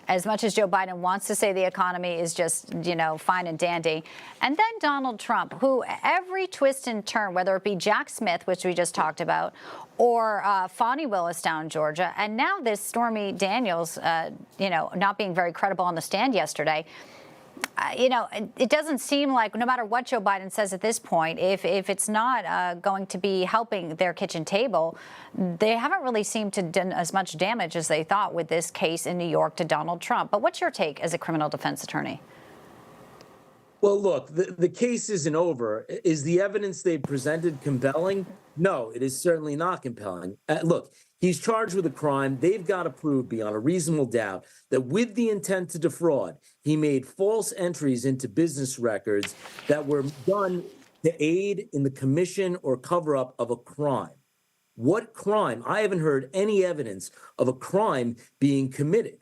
as much as Joe Biden wants to say the economy is just, fine and dandy. And then Donald Trump, who every twist and turn, whether it be Jack Smith, which we just talked about, or Fonnie Willis down in Georgia, and now this Stormy Daniels, not being very credible on the stand yesterday. It doesn't seem like, no matter what Joe Biden says at this point, if it's not going to be helping their kitchen table, they haven't really seemed to do as much damage as they thought with this case in New York to Donald Trump. But what's your take as a criminal defense attorney? Well, look, the case isn't over. Is the evidence they presented compelling? No, it is certainly not compelling. Look, he's charged with a crime. They've got to prove beyond a reasonable doubt that with the intent to defraud, he made false entries into business records that were done to aid in the commission or cover up of a crime. What crime? I haven't heard any evidence of a crime being committed.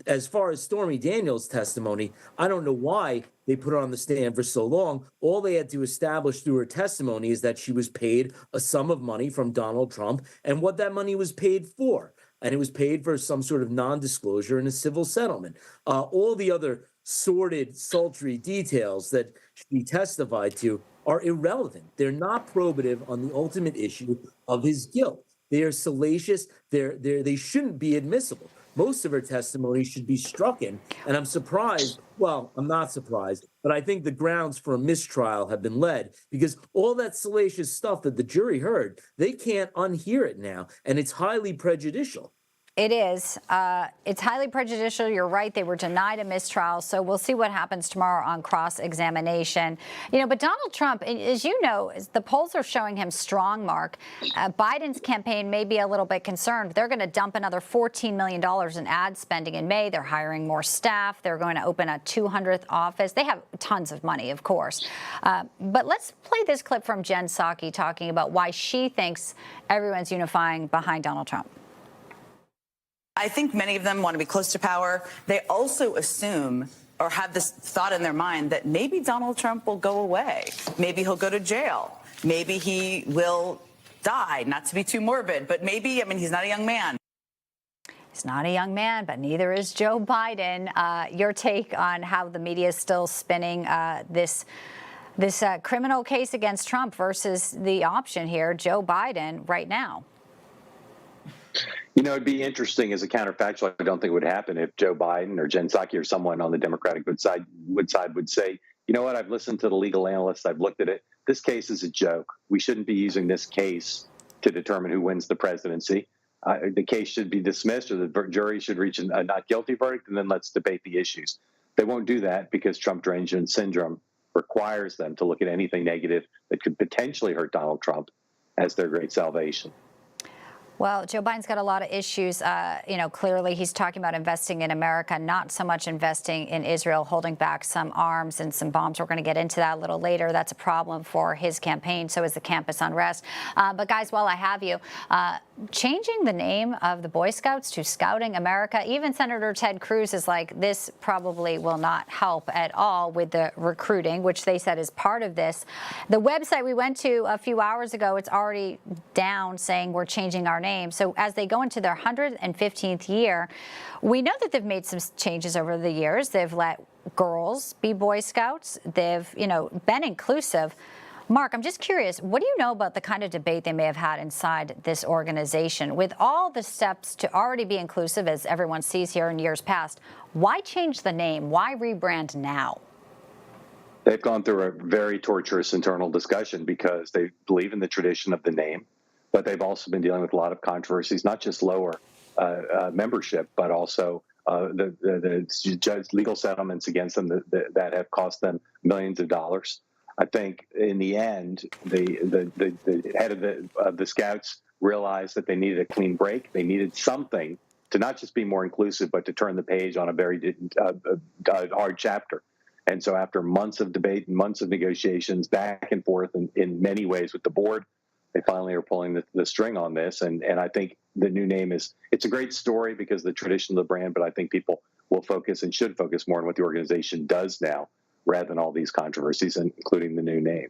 As far as Stormy Daniels' testimony, I don't know why they put her on the stand for so long. All they had to establish through her testimony is that she was paid a sum of money from Donald Trump and what that money was paid for. And it was paid for some sort of non-disclosure in a civil settlement. All the other sordid, sultry details that she testified to are irrelevant. They're not probative on the ultimate issue of his guilt. They are salacious. They shouldn't be admissible. Most of her testimony should be stricken. And I'm surprised. Well, I'm not surprised, but I think the grounds for a mistrial have been led because all that salacious stuff that the jury heard, they can't unhear it now. And it's highly prejudicial. It is. It's highly prejudicial. You're right. They were denied a mistrial. So we'll see what happens tomorrow on cross-examination. But Donald Trump, as you know, the polls are showing him strong, Mark. Biden's campaign may be a little bit concerned. They're going to dump another $14 million in ad spending in May. They're hiring more staff. They're going to open a 200th office. They have tons of money, of course. But let's play this clip from Jen Psaki talking about why she thinks everyone's unifying behind Donald Trump. I think many of them want to be close to power. They also assume or have this thought in their mind that maybe Donald Trump will go away. Maybe he'll go to jail. Maybe he will die, not to be too morbid, but maybe, he's not a young man. He's not a young man, but neither is Joe Biden. Your take on how the media is still spinning this criminal case against Trump versus the option here, Joe Biden, right now? It'd be interesting as a counterfactual. I don't think it would happen if Joe Biden or Jen Psaki or someone on the Democratic would say, you know what, I've listened to the legal analysts. I've looked at it. This case is a joke. We shouldn't be using this case to determine who wins the presidency. The case should be dismissed or the jury should reach a not guilty verdict, and then let's debate the issues. They won't do that because Trump derangement syndrome requires them to look at anything negative that could potentially hurt Donald Trump as their great salvation. Well, Joe Biden's got a lot of issues. Clearly he's talking about investing in America, not so much investing in Israel, holding back some arms and some bombs. We're going to get into that a little later. That's a problem for his campaign. So is the campus unrest. But guys, while I have you, changing the name of the Boy Scouts to Scouting America, even Senator Ted Cruz is like, this probably will not help at all with the recruiting, which they said is part of this. The website we went to a few hours ago, it's already down saying we're changing our name. So as they go into their 115th year, we know that they've made some changes over the years. They've let girls be Boy Scouts. They've, been inclusive. Mark, I'm just curious, what do you know about the kind of debate they may have had inside this organization? With all the steps to already be inclusive, as everyone sees here in years past, why change the name? Why rebrand now? They've gone through a very torturous internal discussion because they believe in the tradition of the name. But they've also been dealing with a lot of controversies, not just lower membership, but also the legal settlements against them that have cost them millions of dollars. I think in the end, the head of the Scouts realized that they needed a clean break. They needed something to not just be more inclusive, but to turn the page on a very hard chapter. And so after months of debate and months of negotiations back and forth in many ways with the board, they finally are pulling the string on this. And I think the new name it's a great story because of the tradition of the brand, but I think people will focus and should focus more on what the organization does now rather than all these controversies, including the new name.